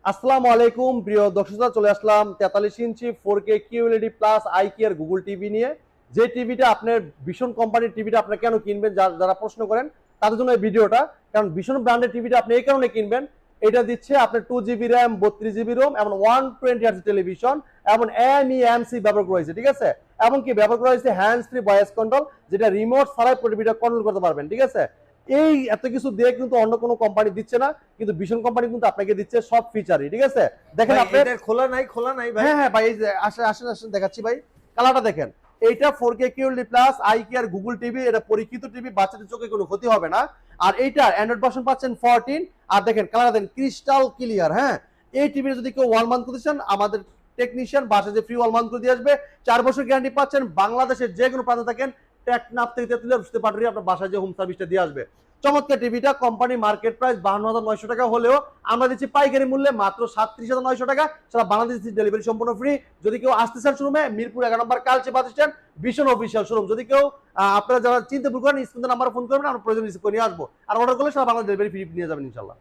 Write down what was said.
আসসালামু আলাইকুম প্রিয় দর্শকরা, চলে আসলাম 43 ইঞ্চি 4K QLED প্লাস আইকিয়ার গুগল টিভি নিয়ে। যে টিভিটা আপনার ভীষণ কোম্পানির টিভিটা আপনি কেন কিনবেন, যারা প্রশ্ন করেন তাদের জন্য এই ভিডিওটা। কারণ ভীষণ ব্র্যান্ডের টিভিটা আপনি এই কারণে কিনবেন, এটা দিচ্ছে আপনার 2GB র্যাম 32GB রোম এবং 120 হার্জ টেলিভিশন এবং MEMC ব্যবহার করা হয়েছে, ঠিক আছে। এমনকি ব্যবহার করা হয়েছে হ্যান্ডস ফ্রি ভয়েস কন্ট্রোল, যেটা রিমোট ছাড়াই টিভিটা কন্ট্রোল করতে পারবেন, ঠিক আছে। এই এত কিছু দিয়ে কিন্তু অন্য কোনো কোম্পানি দিচ্ছে না, কিন্তু ভীষণ কোম্পানি কিন্তু আপনাকে দিচ্ছে সব ফিচারই, ঠিক আছে। দেখেন আপনি খোলা নাই ভাই। হ্যাঁ ভাই, এই যে আসেন আসেন আসেন দেখাচ্ছি ভাই, কালারটা দেখেন। এইটা 4K QLED প্লাস আইকিয়ার গুগল টিভি, এটা পরীক্ষিত টিভি, বাচ্চাদের চোখে কোনো ক্ষতি হবে না। আর এইটা অ্যান্ড্রয়েড ভার্সন পাচ্ছেন 14। আর দেখেন কালার দেখেন, ক্রিস্টাল ক্লিয়ার। হ্যাঁ, এই টিভি যদি কেউ 1 মান্থ করতে চান, আমাদের টেকনিশিয়ান বাসা যে ফ্রি 1 মান্থ করে দিয়ে আসবে। 4 বছর গ্যারান্টি পাচ্ছেন। বাংলাদেশের যে কোনো প্রান্তে থাকেন, টেকনাফ থেকে তেতুলিয়া বুঝতে পারবেন, আপনার বাসায় যে হোম সার্ভিসটা দিয়ে আসবে। চমৎকার টিভিটা কোম্পানি মার্কেট প্রাইস 52,900 টাকা হলেও আমরা দিচ্ছি পাইকারি মূল্যে মাত্র 37,900 টাকা। সারা বাংলাদেশ ডেলিভারি সম্পূর্ণ ফ্রি। যদি কেউ আসতে চান শোরুমে, মিরপুর 11 নম্বর কালচে বাস স্ট্যান্ড, ভীষণ অফিসিয়াল শোরুম। যদি কেউ আপনারা যারা চিনতে ভুল করেন, স্ক্রিনে নাম্বার ফোন করবেন, আমরা প্রয়োজন রিসিভ করে নিয়ে আসবো। আর অর্ডার করলে সারা বাংলাদেশ ডেলিভারি ফ্রি নিয়ে যাবেন ইনশাল্লাহ।